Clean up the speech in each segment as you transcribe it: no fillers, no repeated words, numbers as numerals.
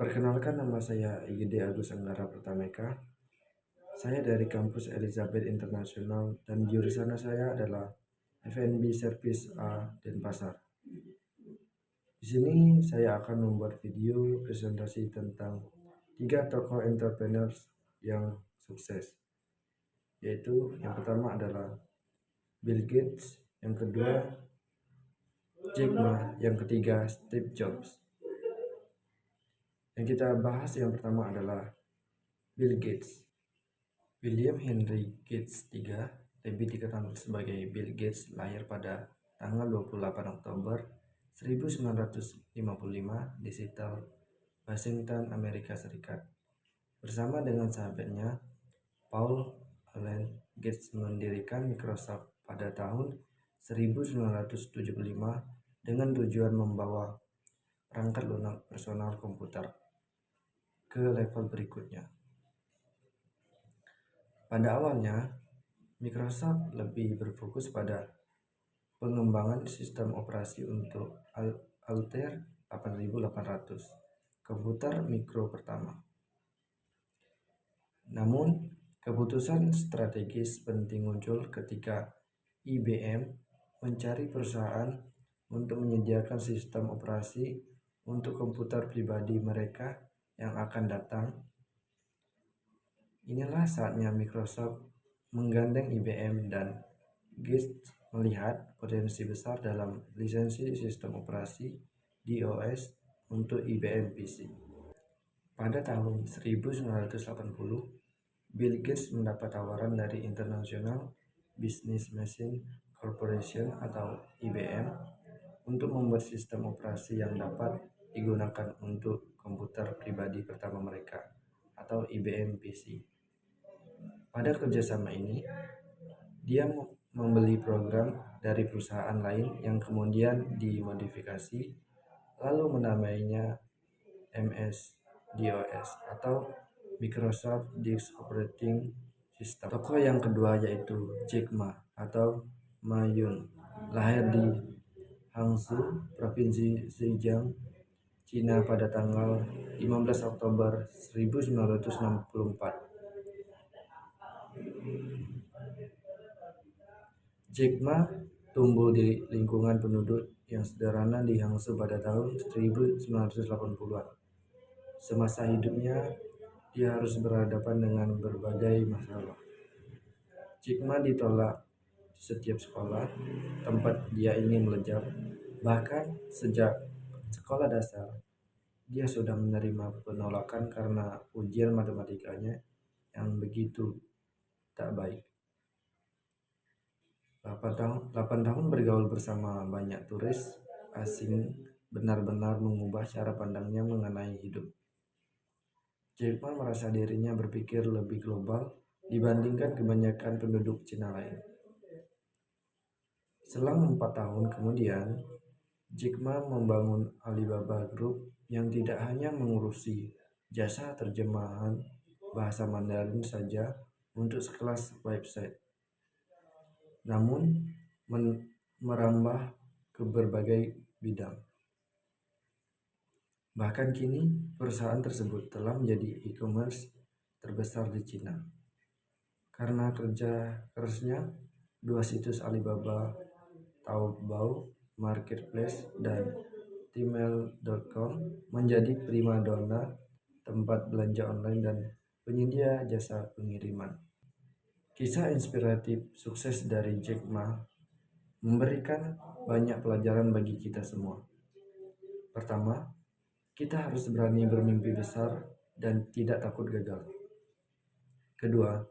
Perkenalkan, nama saya Igede Agus Anggara Pratama. Saya dari kampus Elizabeth Internasional dan jurusan saya adalah F&B Service A Denpasar. Di sini saya akan membuat video presentasi tentang 3 tokoh entrepreneurs yang sukses, yaitu yang pertama adalah Bill Gates, yang kedua Jack Ma, yang ketiga Steve Jobs. Yang kita bahas yang pertama adalah Bill Gates. William Henry Gates III, lebih dikenal sebagai Bill Gates, lahir pada tanggal 28 Oktober 1955 di Seattle, Washington, Amerika Serikat. Bersama dengan sahabatnya, Paul Allen Gates, mendirikan Microsoft pada tahun 1975 dengan tujuan membawa perangkat lunak personal komputer ke level berikutnya. Pada awalnya, Microsoft lebih berfokus pada pengembangan sistem operasi untuk Altair 8800, komputer mikro pertama. Namun, keputusan strategis penting muncul ketika IBM mencari perusahaan untuk menyediakan sistem operasi untuk komputer pribadi mereka yang akan datang. Inilah saatnya Microsoft menggandeng IBM, dan Gates melihat potensi besar dalam lisensi sistem operasi DOS untuk IBM PC. Pada tahun 1980, Bill Gates mendapat tawaran dari International Business Machine Corporation atau IBM untuk membuat sistem operasi yang dapat digunakan untuk komputer pribadi pertama mereka atau IBM PC. Pada kerjasama ini, dia membeli program dari perusahaan lain yang kemudian dimodifikasi, lalu menamainya MS-DOS atau Microsoft Disk Operating System. Tokoh yang kedua yaitu Jack Ma atau Ma Yun, lahir di Hangzhou, Provinsi Zhejiang, Cina pada tanggal 15 Oktober 1964. Jack Ma tumbuh di lingkungan penduduk yang sederhana di Hangzhou pada tahun 1980-an. Semasa hidupnya, dia harus berhadapan dengan berbagai masalah. Jack Ma ditolak di setiap sekolah tempat dia ingin belajar. Bahkan sejak sekolah dasar, dia sudah menerima penolakan karena ujian matematikanya yang begitu tak baik. 8 tahun bergaul bersama banyak turis asing benar-benar mengubah cara pandangnya mengenai hidup. Jack Ma merasa dirinya berpikir lebih global dibandingkan kebanyakan penduduk Cina lain. Selang 4 tahun kemudian, Jack Ma membangun Alibaba Group yang tidak hanya mengurusi jasa terjemahan bahasa Mandarin saja untuk sekelas website, namun merambah ke berbagai bidang. Bahkan kini, perusahaan tersebut telah menjadi e-commerce terbesar di Cina. Karena kerja kerasnya, 2 situs Alibaba, Taobao Marketplace, dan Tmall.com menjadi primadona tempat belanja online dan penyedia jasa pengiriman. Kisah inspiratif sukses dari Jack Ma memberikan banyak pelajaran bagi kita semua. Pertama, kita harus berani bermimpi besar dan tidak takut gagal. Kedua,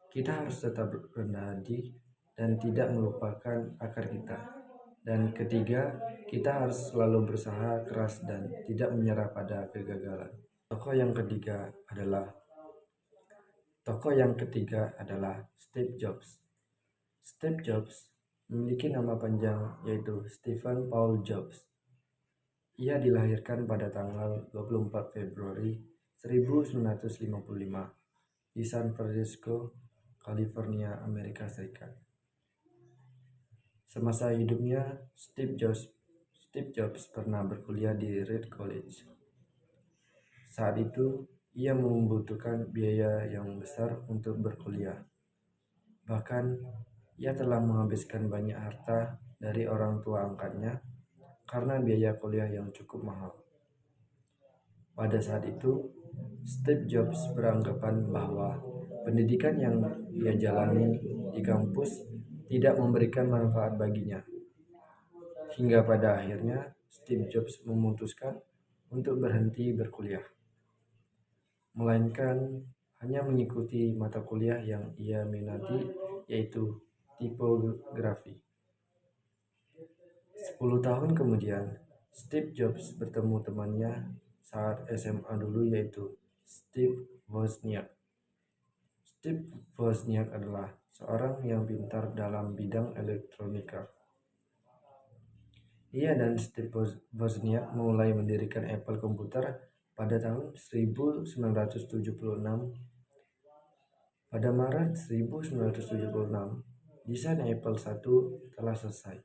kita harus tetap rendah hati dan tidak melupakan akar kita. Dan ketiga, kita harus selalu berusaha keras dan tidak menyerah pada kegagalan. Tokoh yang ketiga adalah Steve Jobs. Steve Jobs memiliki nama panjang yaitu Stephen Paul Jobs. Ia dilahirkan pada tanggal 24 Februari 1955 di San Francisco, California, Amerika Serikat. Semasa hidupnya, Steve Jobs pernah berkuliah di Reed College. Saat itu, ia membutuhkan biaya yang besar untuk berkuliah. Bahkan, ia telah menghabiskan banyak harta dari orang tua angkatnya karena biaya kuliah yang cukup mahal. Pada saat itu, Steve Jobs beranggapan bahwa pendidikan yang ia jalani di kampus tidak memberikan manfaat baginya. Hingga pada akhirnya, Steve Jobs memutuskan untuk berhenti berkuliah, melainkan hanya mengikuti mata kuliah yang ia minati, yaitu tipografi. 10 tahun kemudian, Steve Jobs bertemu temannya saat SMA dulu, yaitu Steve Wozniak. Steve Wozniak adalah seorang yang pintar dalam bidang elektronika. Ia dan Steve Wozniak mulai mendirikan Apple Computer pada tahun 1976. Pada Maret 1976, desain Apple I telah selesai.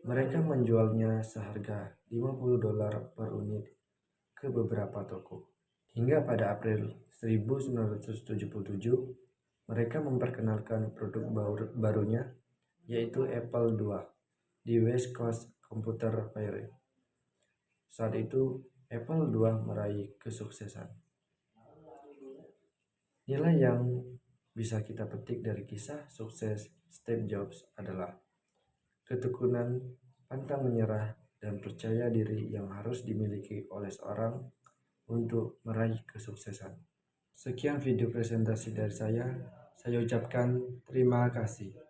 Mereka menjualnya seharga $50 per unit ke beberapa toko. Hingga pada April 1977, mereka memperkenalkan produk barunya, yaitu Apple II di West Coast Computer Fair. Saat itu, Apple II meraih kesuksesan. Nilai yang bisa kita petik dari kisah sukses Steve Jobs adalah ketekunan, pantang menyerah, dan percaya diri yang harus dimiliki oleh seorang untuk meraih kesuksesan. Sekian video presentasi dari saya. Saya ucapkan terima kasih.